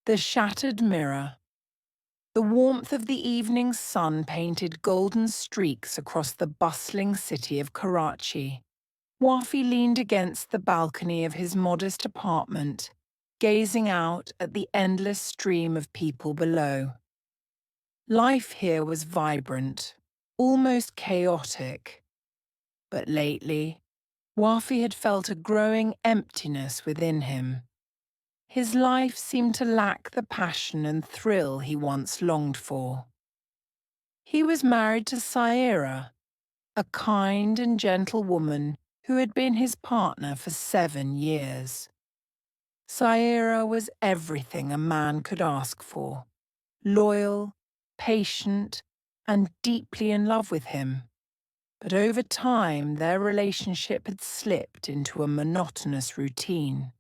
The shattered mirror. The warmth of the evening sun painted golden streaks across the bustling city of Karachi. Wafi leaned against the balcony of his modest apartment, gazing out at the endless stream of people below. Life here was vibrant, almost chaotic. But lately, Wafi had felt a growing emptiness within him. His life seemed to lack the passion and thrill he once longed for. He was married to Saira, a kind and gentle woman who had been his partner for 7 years. Saira was everything a man could ask for: loyal, patient, and deeply in love with him. But over time, their relationship had slipped into a monotonous routine.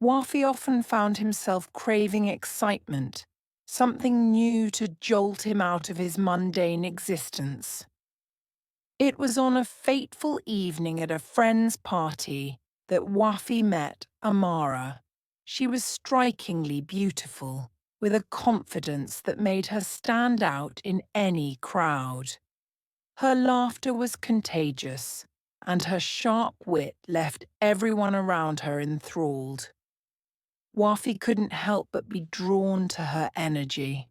Wafi often found himself craving excitement, something new to jolt him out of his mundane existence. It was on a fateful evening at a friend's party that Wafi met Amara. She was strikingly beautiful, with a confidence that made her stand out in any crowd. Her laughter was contagious, and her sharp wit left everyone around her enthralled. Wafi couldn't help but be drawn to her energy.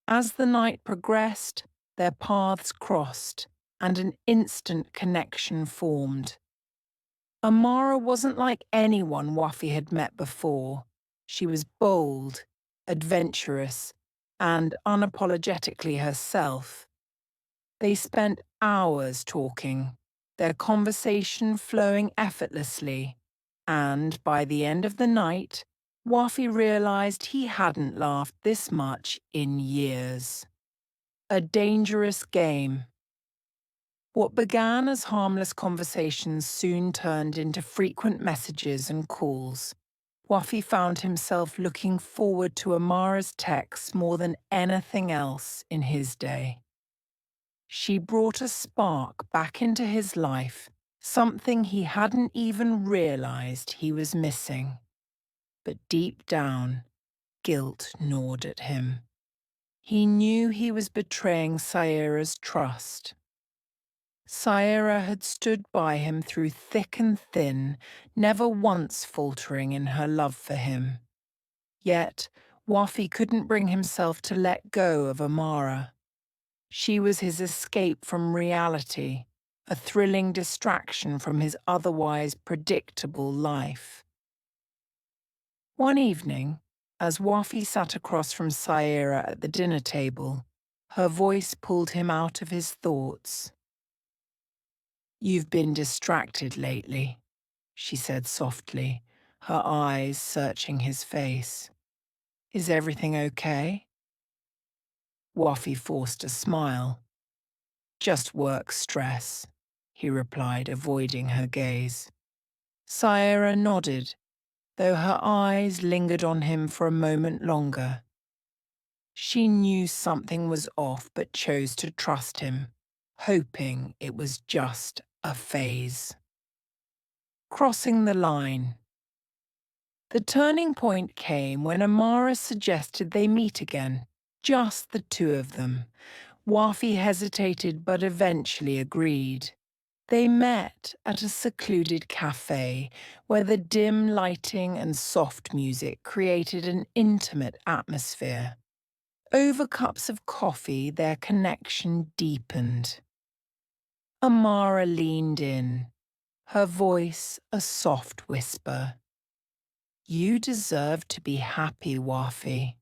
As the night progressed, their paths crossed, and an instant connection formed. Amara wasn't like anyone Wafi had met before. She was bold, adventurous, and unapologetically herself. They spent hours talking, their conversation flowing effortlessly, and by the end of the night, Wafi realized he hadn't laughed this much in years. A dangerous game. What began as harmless conversations soon turned into frequent messages and calls. Wafi found himself looking forward to Amara's texts more than anything else in his day. She brought a spark back into his life, something he hadn't even realized he was missing. But deep down, guilt gnawed at him. He knew he was betraying Saira's trust. Saira had stood by him through thick and thin, never once faltering in her love for him. Yet, Wafi couldn't bring himself to let go of Amara. She was his escape from reality, a thrilling distraction from his otherwise predictable life. One evening, as Wafi sat across from Saira at the dinner table, her voice pulled him out of his thoughts. "You've been distracted lately," she said softly, her eyes searching his face. "Is everything okay?" Wafi forced a smile. "Just work stress," he replied, avoiding her gaze. Saira nodded, though her eyes lingered on him for a moment longer. She knew something was off but chose to trust him, hoping it was just a phase. Crossing the line. The turning point came when Amara suggested they meet again, just the two of them. Wafi hesitated but eventually agreed. They met at a secluded cafe where the dim lighting and soft music created an intimate atmosphere. Over cups of coffee, their connection deepened. Amara leaned in, her voice a soft whisper. "You deserve to be happy, Wafi.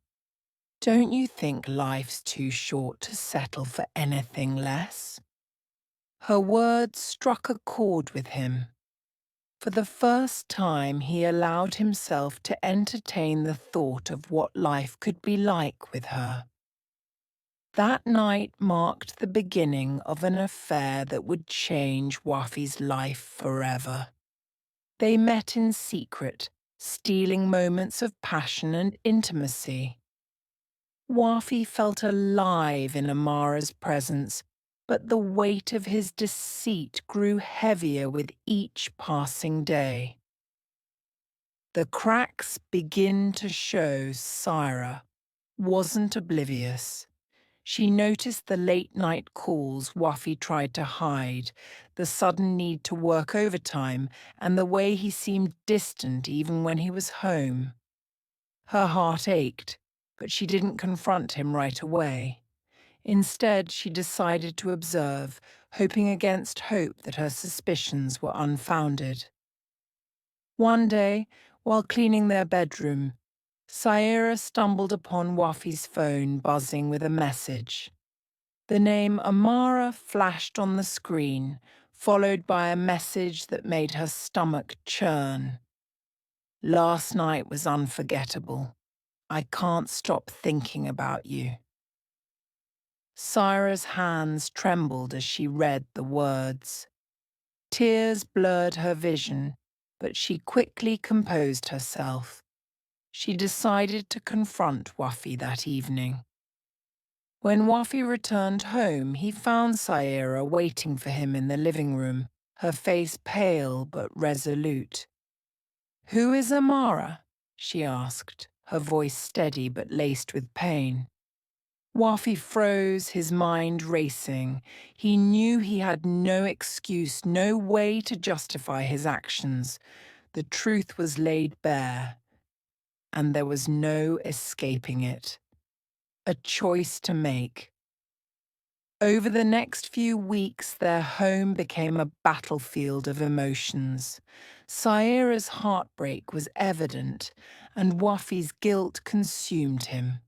Don't you think life's too short to settle for anything less?" Her words struck a chord with him. For the first time, he allowed himself to entertain the thought of what life could be like with her. That night marked the beginning of an affair that would change Wafi's life forever. They met in secret, stealing moments of passion and intimacy. Wafi felt alive in Amara's presence, but the weight of his deceit grew heavier with each passing day. The cracks begin to show Saira wasn't oblivious. She noticed the late-night calls Wafi tried to hide, the sudden need to work overtime, and the way he seemed distant even when he was home. Her heart ached, but she didn't confront him right away. Instead, she decided to observe, hoping against hope that her suspicions were unfounded. One day, while cleaning their bedroom, Saira stumbled upon Wafi's phone buzzing with a message. The name Amara flashed on the screen, followed by a message that made her stomach churn. Last night was unforgettable. I can't stop thinking about you. Saira's hands trembled as she read the words. Tears blurred her vision, but she quickly composed herself. She decided to confront Wafi that evening. When Wafi returned home, he found Saira waiting for him in the living room, her face pale but resolute. "Who is Amara?" she asked, her voice steady but laced with pain. Wafi froze, his mind racing. He knew he had no excuse, no way to justify his actions. The truth was laid bare, and there was no escaping it. A choice to make. Over the next few weeks, their home became a battlefield of emotions. Saira's heartbreak was evident, and Wafi's guilt consumed him.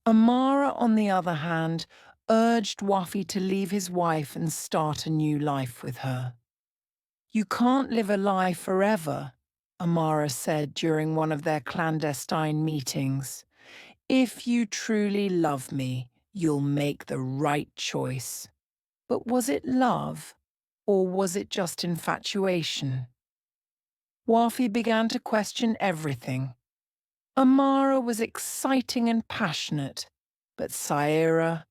Amara, on the other hand, urged Wafi to leave his wife and start a new life with her. "You can't live a lie forever," Amara said during one of their clandestine meetings. "If you truly love me, you'll make the right choice." But was it love, or was it just infatuation? Wafi began to question everything. Amara was exciting and passionate, but Saira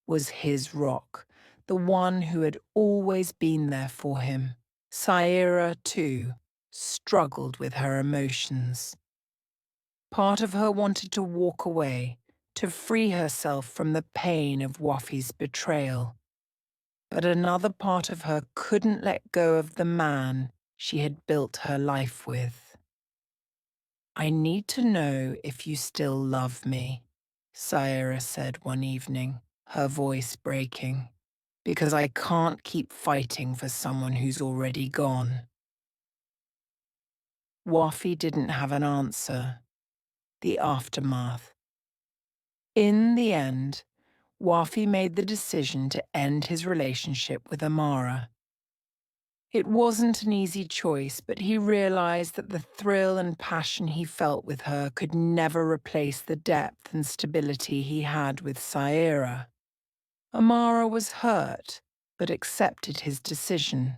was his rock, the one who had always been there for him. Saira, too, struggled with her emotions. Part of her wanted to walk away, to free herself from the pain of Wafi's betrayal. But another part of her couldn't let go of the man she had built her life with. "I need to know if you still love me," Saira said one evening, her voice breaking, "because I can't keep fighting for someone who's already gone." Wafi didn't have an answer. The aftermath. In the end, Wafi made the decision to end his relationship with Amara. It wasn't an easy choice, but he realized that the thrill and passion he felt with her could never replace the depth and stability he had with Saira. Amara was hurt, but accepted his decision.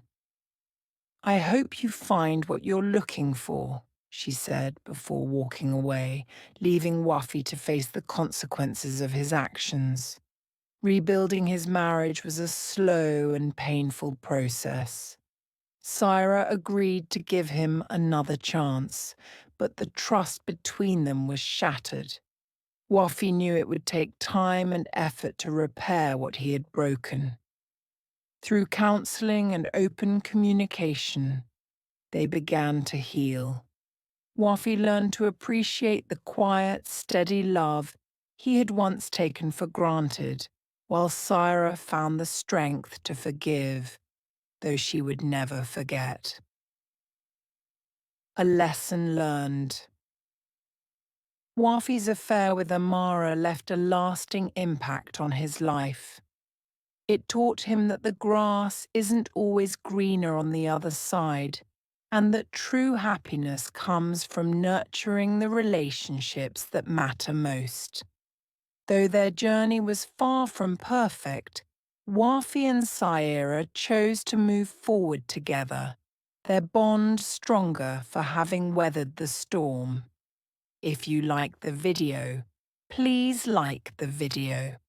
"I hope you find what you're looking for," she said before walking away, leaving Wafi to face the consequences of his actions. Rebuilding his marriage was a slow and painful process. Saira agreed to give him another chance, but the trust between them was shattered. Wafi knew it would take time and effort to repair what he had broken. Through counseling and open communication, they began to heal. Wafi learned to appreciate the quiet, steady love he had once taken for granted, while Saira found the strength to forgive, though she would never forget. A lesson learned. Wafi's affair with Amara left a lasting impact on his life. It taught him that the grass isn't always greener on the other side, and that true happiness comes from nurturing the relationships that matter most. Though their journey was far from perfect, Wafi and Saira chose to move forward together, their bond stronger for having weathered the storm. If you like the video, please like the video.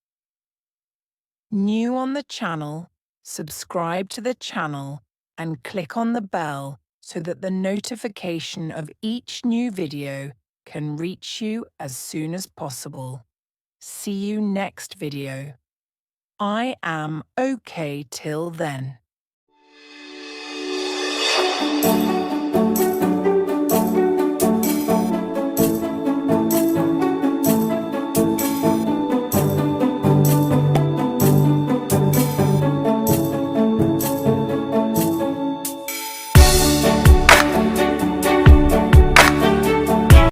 New on the channel, subscribe to the channel and click on the bell so that the notification of each new video can reach you as soon as possible. See you next video. I am okay till then.